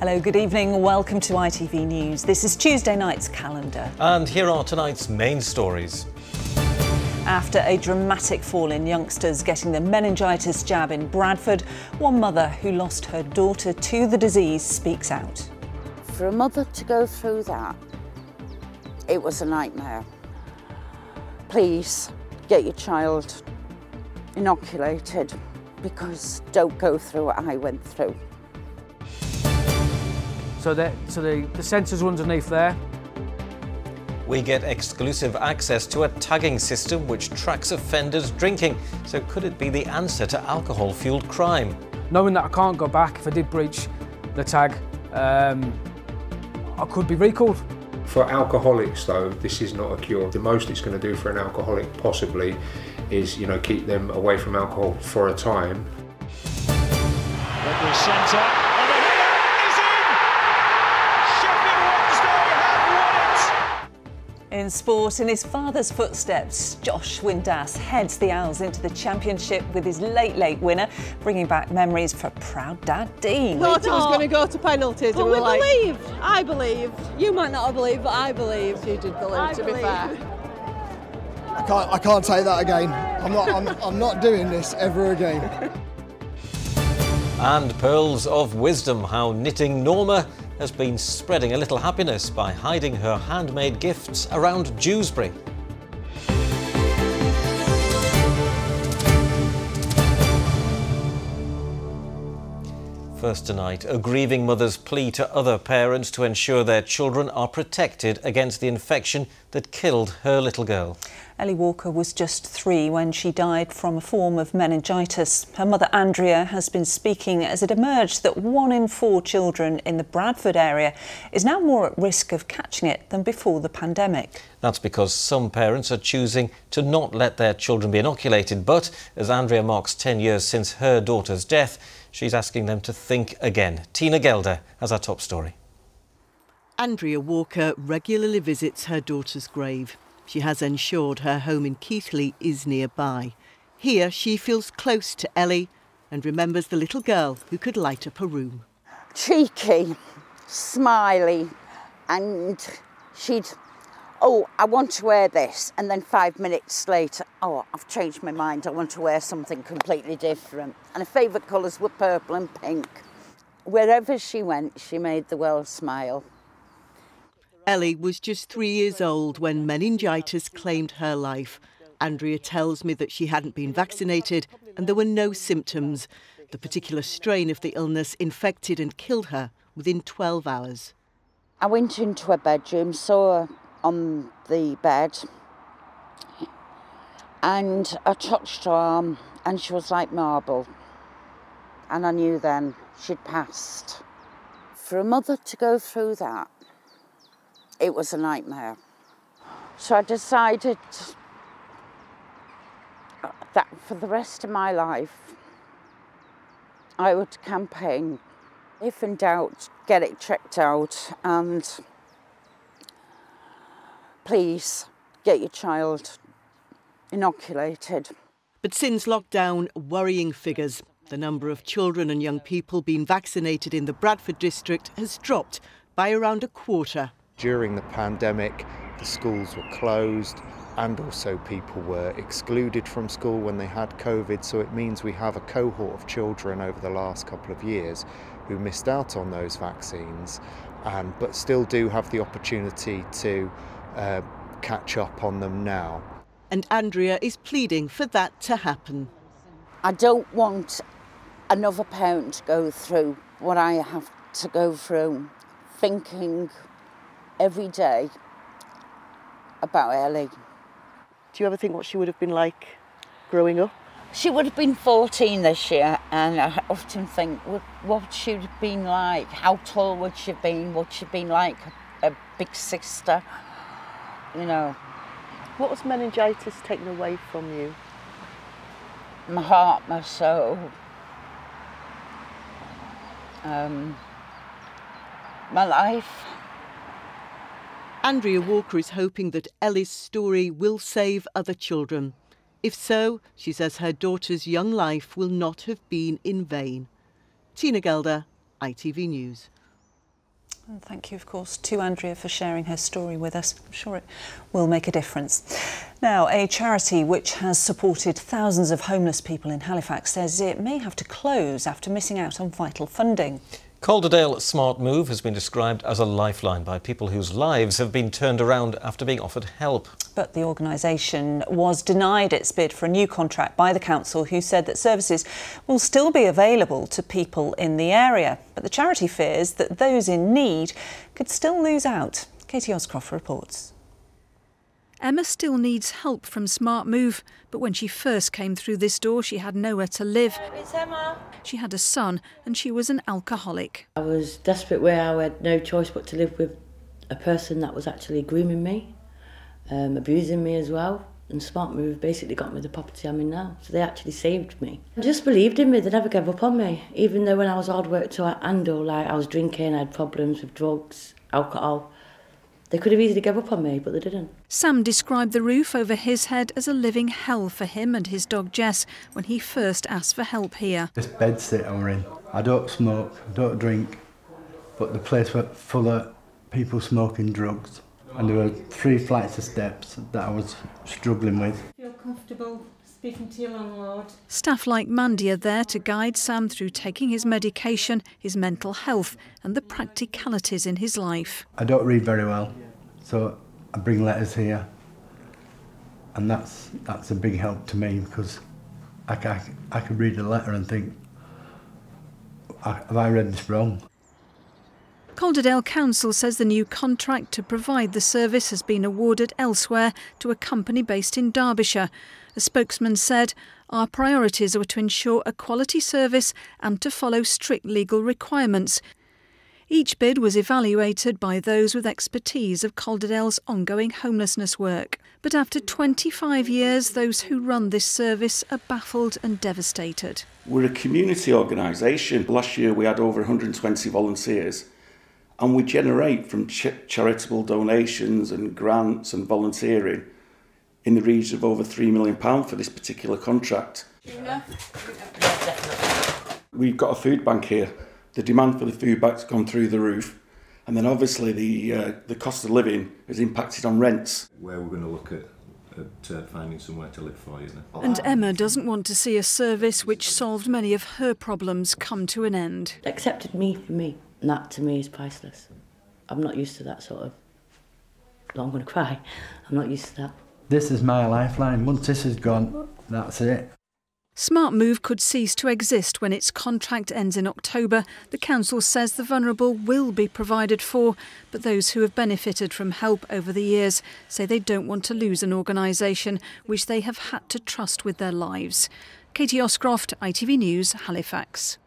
Hello, good evening. Welcome to ITV News. This is Tuesday night's calendar. And here are tonight's main stories. After a dramatic fall in youngsters getting the meningitis jab in Bradford, one mother who lost her daughter to the disease speaks out. For a mother to go through that, it was a nightmare. Please get your child inoculated, because don't go through what I went through. So the sensors are underneath there. We get exclusive access to a tagging system which tracks offenders drinking. So could it be the answer to alcohol-fuelled crime? Knowing that I can't go back if I did breach the tag, I could be recalled. For alcoholics though, this is not a cure. The most it's going to do for an alcoholic possibly is, keep them away from alcohol for a time. Redbury centre, and the header is in! Sheffield Wednesday have won it! In sport, in his father's footsteps, Josh Windass heads the Owls into the championship with his late winner, bringing back memories for proud dad Dean. Thought it was going to go to penalties. But and we like, believed. I believed. You might not have believed, but I believed. You did believe, to be fair. I can't say that again. I'm not doing this ever again. And pearls of wisdom, how knitting Norma has been spreading a little happiness by hiding her handmade gifts around Dewsbury. First tonight, a grieving mother's plea to other parents to ensure their children are protected against the infection that killed her little girl. Ellie Walker was just 3 when she died from a form of meningitis. Her mother Andrea has been speaking as it emerged that 1 in 4 children in the Bradford area is now more at risk of catching it than before the pandemic. That's because some parents are choosing to not let their children be inoculated. But as Andrea marks 10 years since her daughter's death, she's asking them to think again. Tina Gelder has our top story. Andrea Walker regularly visits her daughter's grave. She has ensured her home in Keighley is nearby. Here she feels close to Ellie and remembers the little girl who could light up a room. Cheeky, smiley, and she'd, oh, I want to wear this, and then 5 minutes later, oh, I've changed my mind, I want to wear something completely different. And her favourite colours were purple and pink. Wherever she went, she made the world smile. Ellie was just 3 years old when meningitis claimed her life. Andrea tells me that she hadn't been vaccinated and there were no symptoms. The particular strain of the illness infected and killed her within 12 hours. I went into her bedroom, saw her on the bed, and I touched her arm and she was like marble. And I knew then she'd passed. For a mother to go through that, it was a nightmare. So I decided that for the rest of my life, I would campaign. If in doubt, get it checked out, and please get your child inoculated. But since lockdown, worrying figures. The number of children and young people being vaccinated in the Bradford district has dropped by around a quarter. During the pandemic, the schools were closed and also people were excluded from school when they had COVID. So it means we have a cohort of children over the last couple of years who missed out on those vaccines, but still do have the opportunity to catch up on them now. And Andrea is pleading for that to happen. I don't want another parent to go through what I have to go through, thinking every day about Ellie. Do you ever think what she would have been like growing up? She would have been 14 this year, and I often think, what she would have been like? How tall would she have been? Would she have been like a big sister? What was meningitis taken away from you? My heart, my soul, my life. Andrea Walker is hoping that Ellie's story will save other children. If so, she says her daughter's young life will not have been in vain. Tina Gelder, ITV News. And thank you, of course, to Andrea for sharing her story with us. I'm sure it will make a difference. Now, a charity which has supported thousands of homeless people in Halifax says it may have to close after missing out on vital funding. Calderdale Smart Move has been described as a lifeline by people whose lives have been turned around after being offered help. But the organisation was denied its bid for a new contract by the council, who said that services will still be available to people in the area. But the charity fears that those in need could still lose out. Katie Oscroft reports. Emma still needs help from Smart Move, but when she first came through this door, she had nowhere to live. It's Emma. She had a son and she was an alcoholic. I was desperate where I had no choice but to live with a person that was actually grooming me, abusing me as well. And Smart Move basically got me the property I'm in now. So they actually saved me. I just believed in me. They never gave up on me. Even though when I was hard work to handle, like I was drinking, I had problems with drugs, alcohol. They could have easily given up on me, but they didn't. Sam described the roof over his head as a living hell for him and his dog Jess when he first asked for help here. This bedsit I'm in, I don't smoke, I don't drink, but the place was full of people smoking drugs. And there were 3 flights of steps that I was struggling with. Feel comfortable speaking to your landlord? Staff like Mandy are there to guide Sam through taking his medication, his mental health and the practicalities in his life. I don't read very well, so I bring letters here, and that's a big help to me, because I could read a letter and think, have I read this wrong? Calderdale Council says the new contract to provide the service has been awarded elsewhere to a company based in Derbyshire. A spokesman said, "Our priorities are to ensure a quality service and to follow strict legal requirements." Each bid was evaluated by those with expertise of Calderdale's ongoing homelessness work. But after 25 years, those who run this service are baffled and devastated. We're a community organisation. Last year we had over 120 volunteers, and we generate from charitable donations and grants and volunteering in the region of over £3 million for this particular contract. Yeah. We've got a food bank here. The demand for the food bank's gone through the roof, and then obviously the cost of living has impacted on rents. Where we're going to look at finding somewhere to live for you then. And Emma doesn't want to see a service which solved many of her problems come to an end. They accepted me for me, and that to me is priceless. I'm not used to that sort of... I'm going to cry. I'm not used to that. This is my lifeline. Once this is gone, that's it. Smart Move could cease to exist when its contract ends in October. The council says the vulnerable will be provided for, but those who have benefited from help over the years say they don't want to lose an organisation which they have had to trust with their lives. Katie Oscroft, ITV News, Halifax.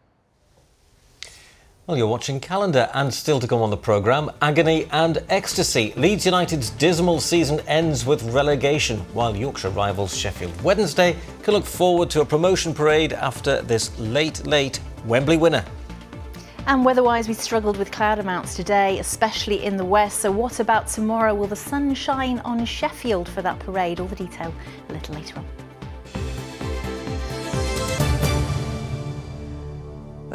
Well, you're watching Calendar, and still to come on the programme, agony and ecstasy. Leeds United's dismal season ends with relegation, while Yorkshire rivals Sheffield Wednesday can look forward to a promotion parade after this late Wembley winner. And weather-wise, we struggled with cloud amounts today, especially in the west. So what about tomorrow? Will the sun shine on Sheffield for that parade? All the detail a little later on.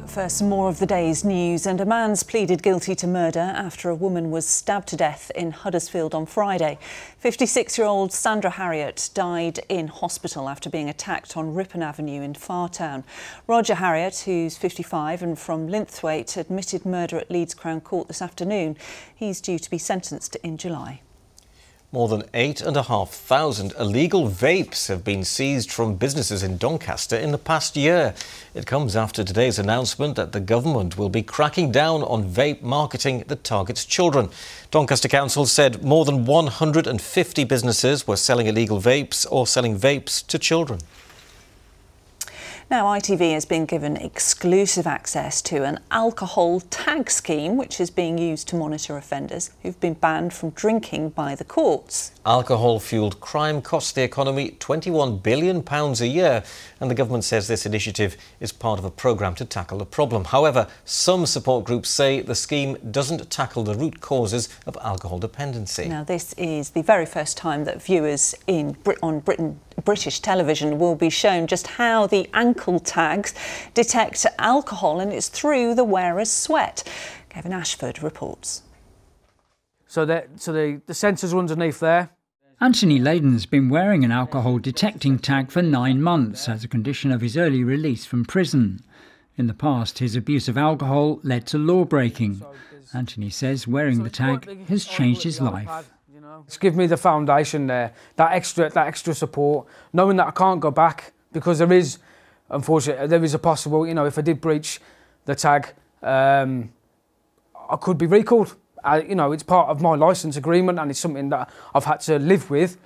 First, more of the day's news, and a man's pleaded guilty to murder after a woman was stabbed to death in Huddersfield on Friday. 56-year-old Sandra Harriott died in hospital after being attacked on Ripon Avenue in Fartown. Roger Harriott, who's 55 and from Linthwaite, admitted murder at Leeds Crown Court this afternoon. He's due to be sentenced in July. More than 8,500 illegal vapes have been seized from businesses in Doncaster in the past year. It comes after today's announcement that the government will be cracking down on vape marketing that targets children. Doncaster Council said more than 150 businesses were selling illegal vapes or selling vapes to children. Now, ITV has been given exclusive access to an alcohol tag scheme which is being used to monitor offenders who've been banned from drinking by the courts. Alcohol-fuelled crime costs the economy £21 billion a year, and the government says this initiative is part of a programme to tackle the problem. However, some support groups say the scheme doesn't tackle the root causes of alcohol dependency. Now, this is the very first time that viewers on British television will be shown just how the ankle tags detect alcohol, and it's through the wearer's sweat. Kevin Ashford reports. So the sensors are underneath there. Anthony Layden's been wearing an alcohol detecting tag for 9 months as a condition of his early release from prison. In the past, his abuse of alcohol led to law breaking. Anthony says wearing the tag has changed his life. It's given me the foundation there, that extra support, knowing that I can't go back because there is, unfortunately, there is a possible, if I did breach the tag, I could be recalled. It's part of my licence agreement and it's something that I've had to live with.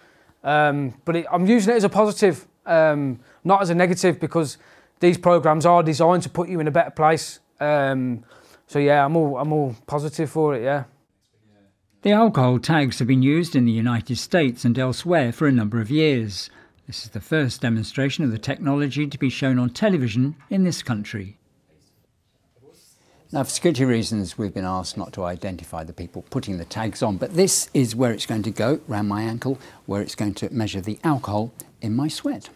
But I'm using it as a positive, not as a negative, because these programmes are designed to put you in a better place. So yeah, I'm all positive for it, yeah. The alcohol tags have been used in the United States and elsewhere for a number of years. This is the first demonstration of the technology to be shown on television in this country. Now, for security reasons, we've been asked not to identify the people putting the tags on, but this is where it's going to go, round my ankle, where it's going to measure the alcohol in my sweat.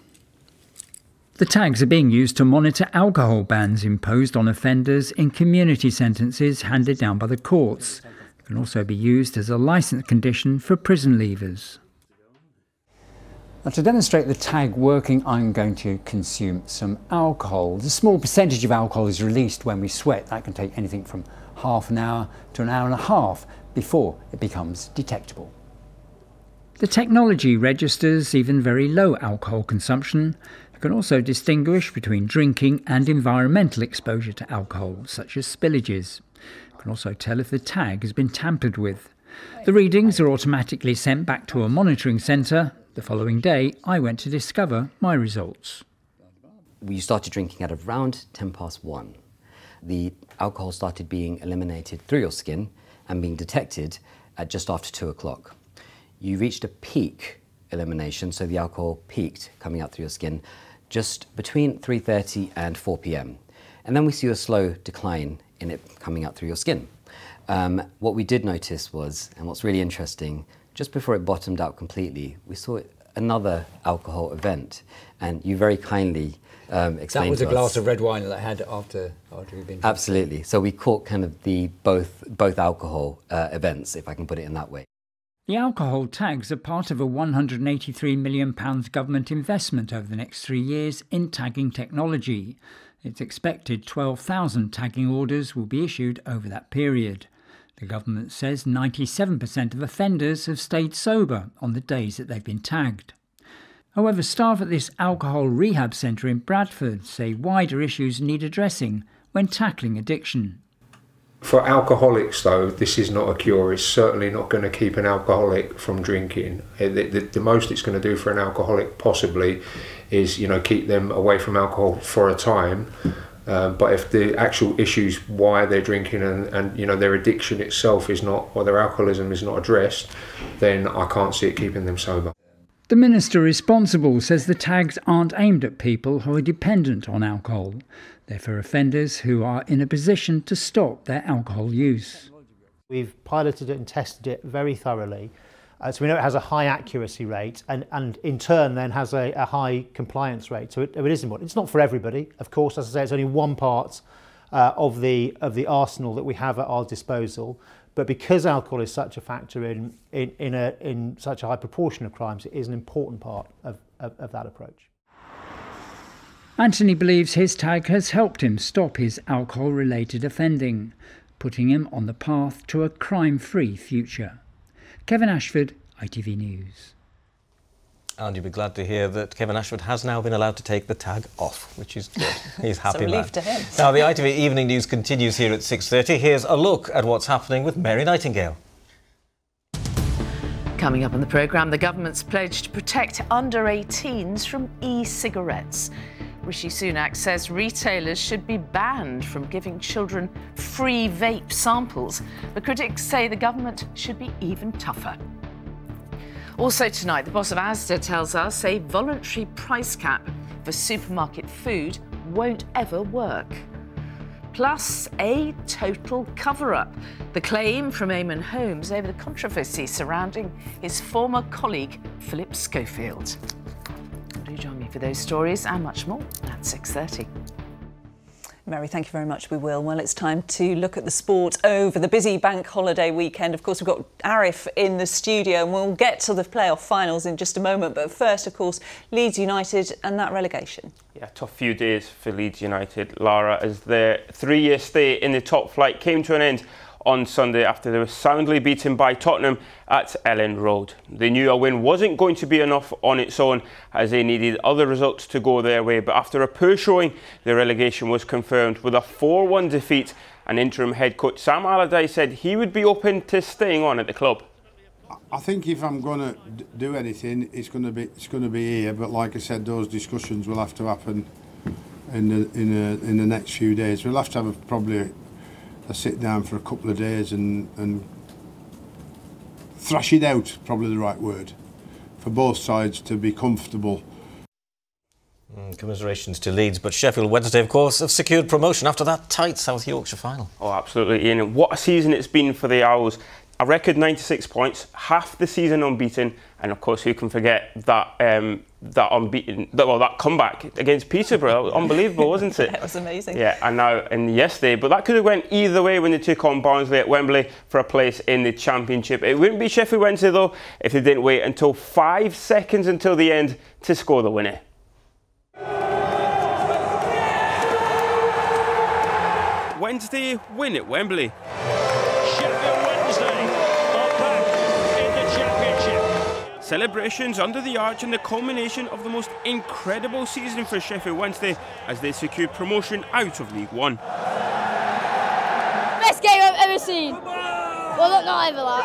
The tags are being used to monitor alcohol bans imposed on offenders in community sentences handed down by the courts. It can also be used as a licence condition for prison leavers. Now, to demonstrate the tag working, I'm going to consume some alcohol. A small percentage of alcohol is released when we sweat. That can take anything from half an hour to an hour and a half before it becomes detectable. The technology registers even very low alcohol consumption. It can also distinguish between drinking and environmental exposure to alcohol, such as spillages. It can also tell if the tag has been tampered with. The readings are automatically sent back to a monitoring centre. The following day, I went to discover my results. We started drinking at around 1:10. The alcohol started being eliminated through your skin and being detected at just after 2 o'clock. You reached a peak elimination, so the alcohol peaked coming out through your skin just between 3:30 and 4 p.m. And then we see a slow decline in it coming out through your skin. What we did notice was, and what's really interesting, just before it bottomed out completely, we saw another alcohol event, and you very kindly explained to us. That was a glass of red wine that I had after we'd been. Absolutely. So we caught kind of the both alcohol events, if I can put it in that way. The alcohol tags are part of a £183 million government investment over the next 3 years in tagging technology. It's expected 12,000 tagging orders will be issued over that period. The government says 97% of offenders have stayed sober on the days that they've been tagged. However, staff at this alcohol rehab centre in Bradford say wider issues need addressing when tackling addiction. For alcoholics, though, this is not a cure. It's certainly not going to keep an alcoholic from drinking. The most it's going to do for an alcoholic possibly is, keep them away from alcohol for a time. But if the actual issues why they're drinking and their addiction itself is not, or their alcoholism is not addressed, then I can't see it keeping them sober. The minister responsible says the tags aren't aimed at people who are dependent on alcohol. They're for offenders who are in a position to stop their alcohol use. We've piloted it and tested it very thoroughly. So we know it has a high accuracy rate and in turn then has a high compliance rate. So it is important. It's not for everybody, of course. As I say, it's only one part of the arsenal that we have at our disposal. But because alcohol is such a factor in such a high proportion of crimes, it is an important part of that approach. Anthony believes his tag has helped him stop his alcohol-related offending, putting him on the path to a crime-free future. Kevin Ashford, ITV News. And you'll be glad to hear that Kevin Ashford has now been allowed to take the tag off, which is good. He's happy it's a relief man. to him. Now, the ITV Evening News continues here at 6:30. Here's a look at what's happening with Mary Nightingale. Coming up on the programme, the government's pledge to protect under-18s from e-cigarettes. Rishi Sunak says retailers should be banned from giving children free vape samples, but critics say the government should be even tougher. Also tonight, the boss of Asda tells us a voluntary price cap for supermarket food won't ever work. Plus, a total cover-up. The claim from Eamon Holmes over the controversy surrounding his former colleague, Philip Schofield. Do join me for those stories and much more at 6:30. Mary, thank you very much. We will. Well, it's time to look at the sport over the busy bank holiday weekend. Of course, we've got Arif in the studio and we'll get to the playoff finals in just a moment. But first, of course, Leeds United and that relegation. Yeah, tough few days for Leeds United, Lara, as their 3-year stay in the top flight came to an end on Sunday after they were soundly beaten by Tottenham at Ellen Road. They knew a win wasn't going to be enough on its own as they needed other results to go their way, but after a poor showing, the relegation was confirmed with a 4-1 defeat, and interim head coach Sam Allardyce said he would be open to staying on at the club. I think if I'm going to do anything, it's going to be here, but like I said, those discussions will have to happen in the next few days. We'll have to have probably a sit down for a couple of days and thrash it out, probably the right word, for both sides to be comfortable. Commiserations to Leeds, but Sheffield Wednesday, of course, have secured promotion after that tight South Yorkshire final. Oh, absolutely, Ian. What a season it's been for the Owls. A record 96 points, half the season unbeaten, and of course, who can forget that that comeback against Peterborough? Unbelievable, wasn't it? It was amazing. Yeah, and yesterday, but that could have went either way when they took on Barnsley at Wembley for a place in the Championship. It wouldn't be Sheffield Wednesday though if they didn't wait until 5 seconds until the end to score the winner. Wednesday win at Wembley. Sheffield Wednesday are back in the Championship. Celebrations under the arch and the culmination of the most incredible season for Sheffield Wednesday as they secured promotion out of League One. Best game I've ever seen. Well, not ever, like.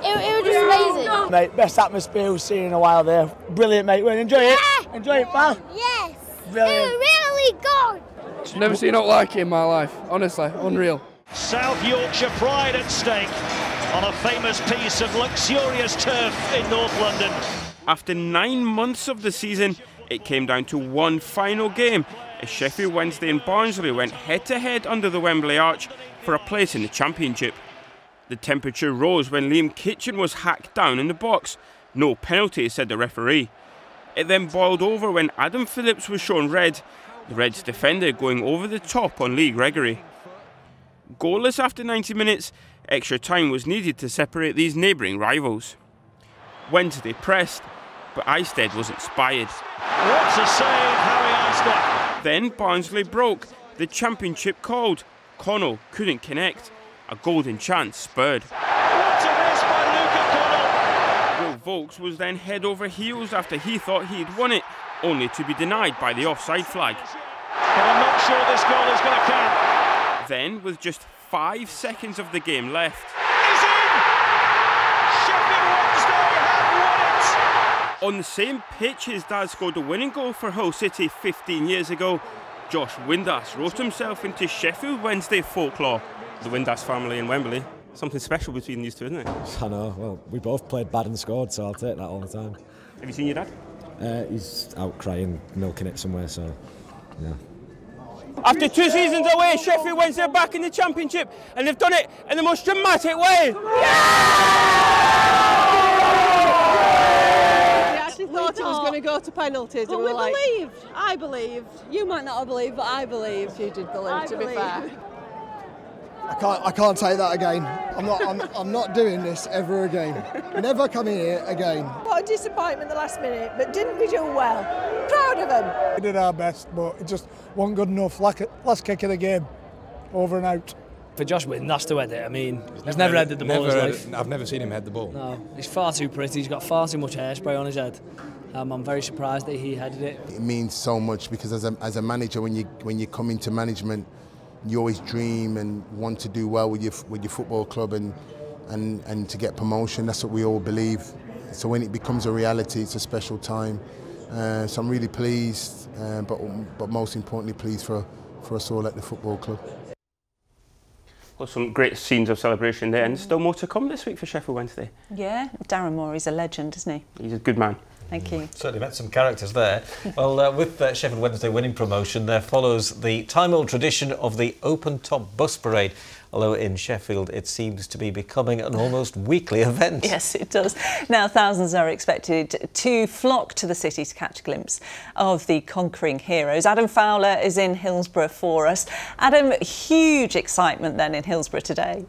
It was just amazing. Mate, best atmosphere we've seen in a while there. Brilliant, mate. Well, enjoy it. Yeah. Enjoy it, pal. Yes. Brilliant. It was really good. Never seen it like it in my life, honestly, unreal. South Yorkshire pride at stake on a famous piece of luxurious turf in North London. After 9 months of the season, it came down to one final game as Sheffield Wednesday and Barnsley went head-to-head under the Wembley arch for a place in the Championship. The temperature rose when Liam Kitchen was hacked down in the box. No penalty, said the referee. It then boiled over when Adam Phillips was shown red, the Reds defender going over the top on Lee Gregory. Goalless after 90 minutes, extra time was needed to separate these neighbouring rivals. Wednesday pressed, but Eisted was inspired. What a save, Harry Eisted. Then Barnsley broke. The Championship called. Connell couldn't connect. A golden chance spurred. What a miss by Luca Connell. Will Volks was then head over heels after he thought he'd won it, only to be denied by the offside flag. But I'm not sure this goal is going to count. Then, with just 5 seconds of the game left, He's in! Sheffield Wednesday have won it! on the same pitch his dad scored a winning goal for Hull City 15 years ago, Josh Windass wrote himself into Sheffield Wednesday folklore. The Windass family in Wembley, something special between these two, isn't it? I know, well, we both played bad and scored, so I'll take that all the time. Have you seen your dad? He's out crying, milking it somewhere, so yeah. After 2 seasons away, Sheffield Wednesday are back in the Championship, and they've done it in the most dramatic way. We actually thought it was going to go to penalties, and we were like, believed. I believed. You might not have believed, but I believed. You did believe, to be fair. I can't take that again. I'm not doing this ever again. Never coming here again. What a disappointment the last minute, but didn't we do well? Proud of them. We did our best, but it just wasn't good enough. Last kick of the game, over and out. For Josh Windass to head it, I mean, he's never headed the ball in his life. I've never seen him head the ball. No, he's far too pretty. He's got far too much hairspray on his head. I'm very surprised that he headed it. It means so much because as a manager, when you come into management, you always dream and want to do well with your football club and to get promotion. That's what we all believe. So when it becomes a reality, it's a special time. So I'm really pleased, but most importantly pleased for us all at the football club. Well, some great scenes of celebration there, and still more to come this week for Sheffield Wednesday. Yeah, Darren Morey's a legend, isn't he? He's a good man. Thank you. Certainly met some characters there. Well, with Sheffield Wednesday winning promotion, there follows the time-old tradition of the open-top bus parade. although in Sheffield it seems to be becoming an almost weekly event. Yes, it does. Now, thousands are expected to flock to the city to catch a glimpse of the conquering heroes. Adam Fowler is in Hillsborough for us. Adam, huge excitement then in Hillsborough today.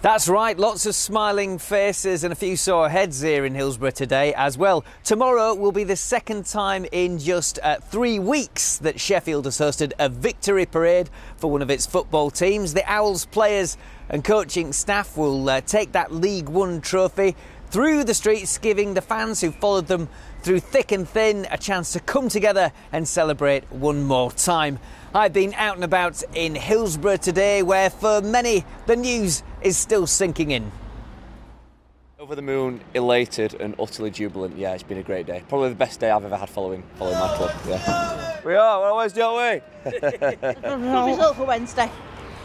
That's right, lots of smiling faces and a few sore heads here in Hillsborough today as well. Tomorrow will be the second time in just 3 weeks that Sheffield has hosted a victory parade for one of its football teams. The Owls players and coaching staff will take that League One trophy through the streets, giving the fans who followed them through thick and thin a chance to come together and celebrate one more time. I've been out and about in Hillsborough today, where for many the news is still sinking in. Over the moon, elated and utterly jubilant. Yeah, it's been a great day. Probably the best day I've ever had following my club. Yeah. We are, we're always don't we? Good result for Wednesday.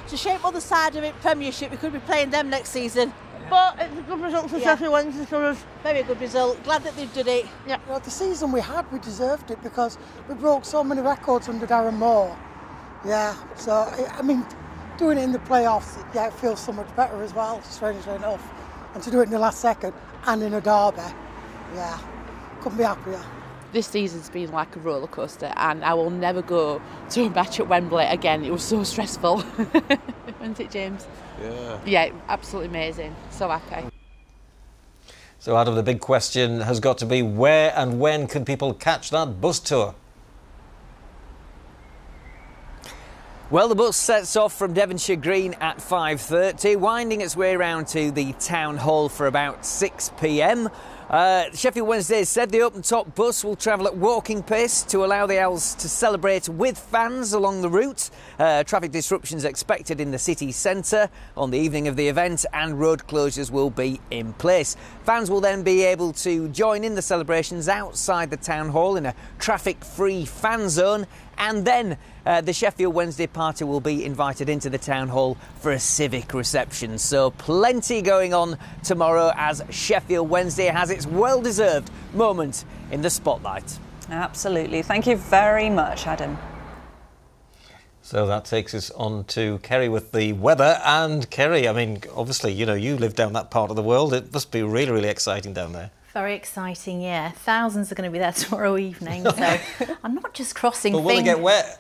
It's a shame on the side of it, Premiership, we could be playing them next season. But it's a good result for Sheffield Wednesday for us. Very good result. Glad that they've done it. Yeah. Well, the season we had, we deserved it because we broke so many records under Darren Moore. Yeah, so, I mean, doing it in the playoffs, yeah, it feels so much better as well, strangely enough. And to do it in the last second and in a derby, yeah, couldn't be happier. This season's been like a roller coaster, and I will never go to a match at Wembley again. It was so stressful. Wasn't it, James? Yeah. Yeah, absolutely amazing. So happy. So, Adam, the big question has got to be, where and when can people catch that bus tour? Well, the bus sets off from Devonshire Green at 5:30, winding its way around to the Town Hall for about 6 p.m. Sheffield Wednesday said the open-top bus will travel at walking pace to allow the Owls to celebrate with fans along the route. Traffic disruptions expected in the city centre on the evening of the event, and road closures will be in place. Fans will then be able to join in the celebrations outside the Town Hall in a traffic-free fan zone, and then the Sheffield Wednesday party will be invited into the Town Hall for a civic reception. So plenty going on tomorrow as Sheffield Wednesday has its well-deserved moment in the spotlight. Absolutely. Thank you very much, Adam. So that takes us on to Kerry with the weather. And Kerry, I mean, obviously, you know, you live down that part of the world. It must be really, really exciting down there. Very exciting, yeah. Thousands are going to be there tomorrow evening, so I'm not just crossing But will it get wet?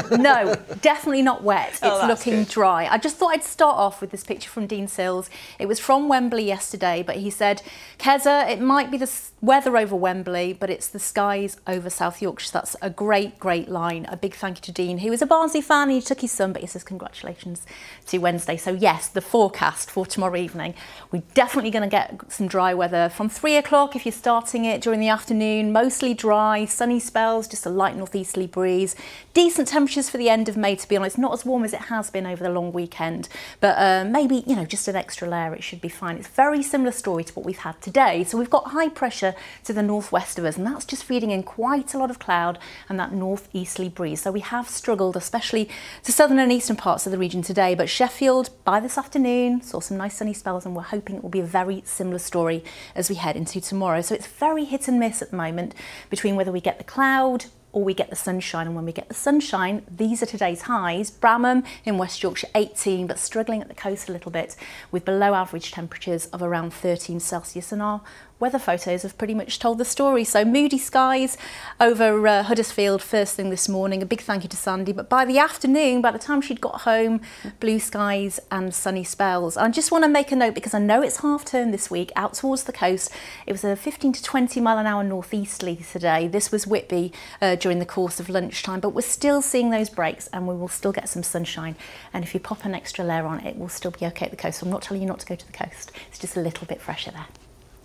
No, definitely not wet. It's looking good. dry. I just thought I'd start off with this picture from Dean Sills. It was from Wembley yesterday, but he said, Keza, it might be the weather over Wembley, but it's the skies over South Yorkshire. That's a great, great line. A big thank you to Dean, who is a Barnsley fan, and he took his son, but he says congratulations to Wednesday. So yes, the forecast for tomorrow evening, we're definitely going to get some dry weather from 3 o'clock if you're starting it during the afternoon. Mostly dry, sunny spells, just a light northeasterly breeze. Decent temperatures for the end of May, to be honest. Not as warm as it has been over the long weekend, but maybe, you know, just an extra layer, it should be fine. It's a very similar story to what we've had today. So we've got high pressure to the northwest of us, and that's just feeding in quite a lot of cloud and that northeasterly breeze. So we have struggled, especially to southern and eastern parts of the region today, but Sheffield by this afternoon saw some nice sunny spells, and we're hoping it will be a very similar story as we head into tomorrow. So it's very hit and miss at the moment between whether we get the cloud or we get the sunshine. And when we get the sunshine, these are today's highs. Bramham in West Yorkshire 18, but struggling at the coast a little bit with below average temperatures of around 13 Celsius. And our weather photos have pretty much told the story. So moody skies over Huddersfield first thing this morning. A big thank you to Sandy. But by the afternoon, by the time she'd got home, blue skies and sunny spells. I just want to make a note, because I know it's half term this week out towards the coast. It was a 15 to 20 mile an hour northeasterly today. This was Whitby during the course of lunchtime, but we're still seeing those breaks, and we will still get some sunshine. And if you pop an extra layer on, it will still be okay at the coast. So I'm not telling you not to go to the coast. It's just a little bit fresher there.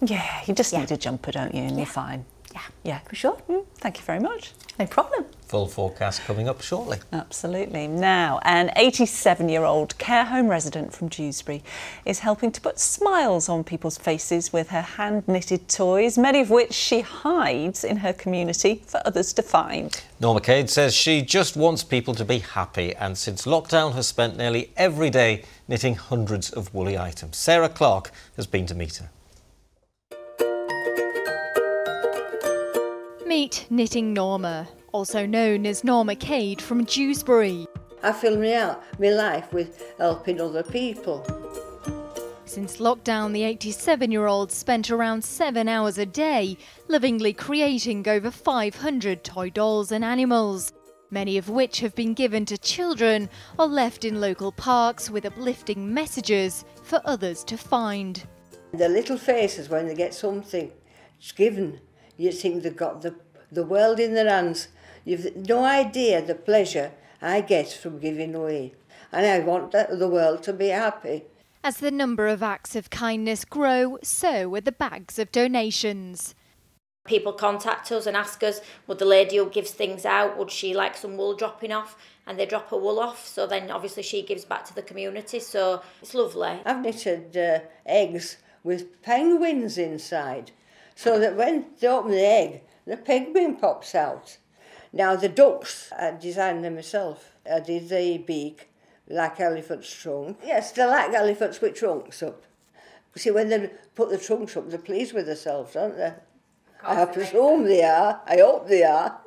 Yeah, you just need a jumper, don't you, and you're fine. Yeah, for sure. Thank you very much. No problem. Full forecast coming up shortly. Absolutely. Now, an 87-year-old care home resident from Dewsbury is helping to put smiles on people's faces with her hand-knitted toys, many of which she hides in her community for others to find. Norma Cade says she just wants people to be happy, and since lockdown has spent nearly every day knitting hundreds of woolly items. Sarah Clark has been to meet her. Meet Knitting Norma, also known as Norma Cade from Dewsbury. I fill my life with helping other people. Since lockdown, the 87-year-old spent around 7 hours a day lovingly creating over 500 toy dolls and animals, many of which have been given to children or left in local parks with uplifting messages for others to find. The little faces, when they get something given, you think they've got the world in their hands. You've no idea the pleasure I get from giving away. And I want the world to be happy. As the number of acts of kindness grow, so are the bags of donations. People contact us and ask us, would the lady who gives things out, would she like some wool dropping off? And they drop her wool off, so then obviously she gives back to the community, so it's lovely. I've knitted eggs with penguins inside, so that when they open the egg, the penguin pops out. Now the ducks, I designed them myself. I did the beak, like elephant's trunk. Yes, they like elephants with trunks up. See, when they put the trunks up, they're pleased with themselves, aren't they? I presume they are. I hope they are.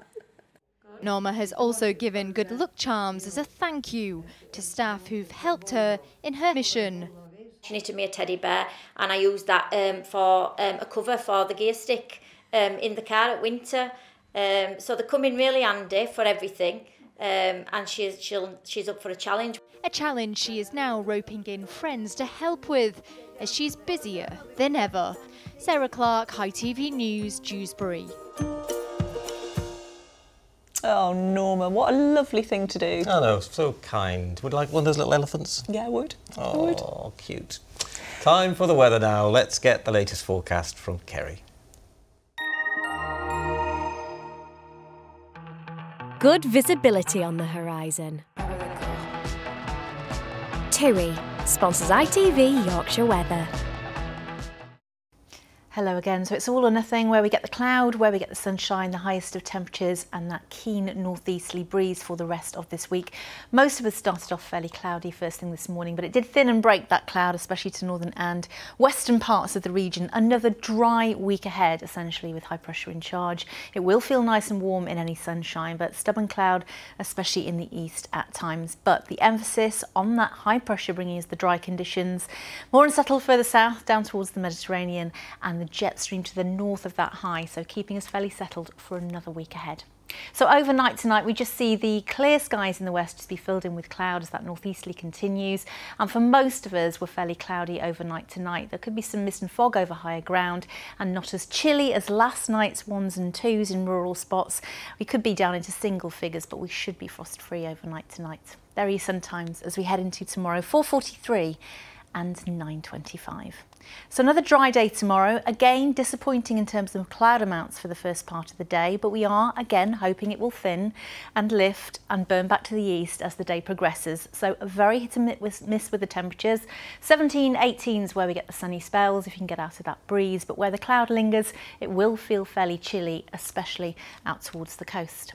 Norma has also given good luck charms as a thank you to staff who've helped her in her mission. She knitted me a teddy bear, and I used that for a cover for the gear stick in the car at winter. So they come in really handy for everything, and she's up for a challenge. A challenge she is now roping in friends to help with, as she's busier than ever. Sarah Clark, ITV News, Dewsbury. Oh, Norma, what a lovely thing to do. I know, so kind. Would you like one of those little elephants? Yeah, I would. Oh, cute. Time for the weather now. Let's get the latest forecast from Kerry. Good visibility on the horizon. TUI sponsors ITV Yorkshire Weather. Hello again. So it's all or nothing, where we get the cloud, where we get the sunshine, the highest of temperatures and that keen northeasterly breeze for the rest of this week. Most of us started off fairly cloudy first thing this morning, but it did thin and break that cloud, especially to northern and western parts of the region. Another dry week ahead, essentially, with high pressure in charge. It will feel nice and warm in any sunshine, but stubborn cloud, especially in the east at times. But the emphasis on that high pressure bringing us the dry conditions. More unsettled further south, down towards the Mediterranean, and the jet stream to the north of that high, so keeping us fairly settled for another week ahead. So overnight tonight we just see the clear skies in the west just be filled in with cloud as that northeasterly continues, and for most of us we're fairly cloudy overnight tonight. There could be some mist and fog over higher ground and not as chilly as last night's 1s and 2s in rural spots. We could be down into single figures, but we should be frost free overnight tonight. There are your sun times as we head into tomorrow, 4:43 and 9:25. So another dry day tomorrow, again disappointing in terms of cloud amounts for the first part of the day, but we are again hoping it will thin and lift and burn back to the east as the day progresses. So a very hit and miss with the temperatures. 17, 18s where we get the sunny spells if you can get out of that breeze, but where the cloud lingers it will feel fairly chilly, especially out towards the coast.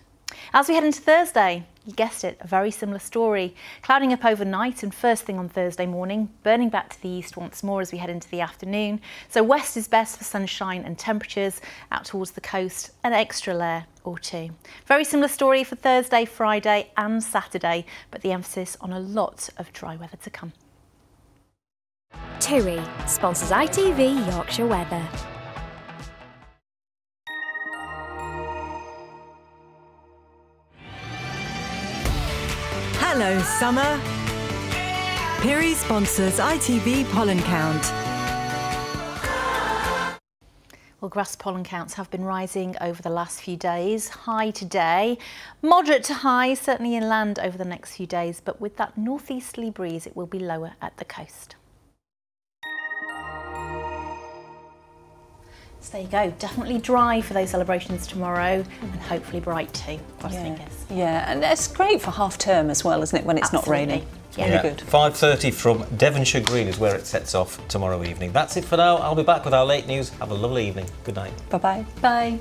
As we head into Thursday, you guessed it, a very similar story. Clouding up overnight and first thing on Thursday morning, burning back to the east once more as we head into the afternoon. So west is best for sunshine and temperatures, out towards the coast, an extra layer or two. Very similar story for Thursday, Friday and Saturday, but the emphasis on a lot of dry weather to come. TUI sponsors ITV Yorkshire Weather. Hello, summer. Piri sponsors ITV Pollen Count. Well, grass pollen counts have been rising over the last few days. High today, moderate to high, certainly inland over the next few days, but with that northeasterly breeze, it will be lower at the coast. So there you go, definitely dry for those celebrations tomorrow and hopefully bright too, cross fingers. Yeah, and it's great for half term as well, isn't it, when it's not raining? Yeah. Really good. 5:30 from Devonshire Green is where it sets off tomorrow evening. That's it for now. I'll be back with our late news. Have a lovely evening. Good night. Bye-bye. Bye.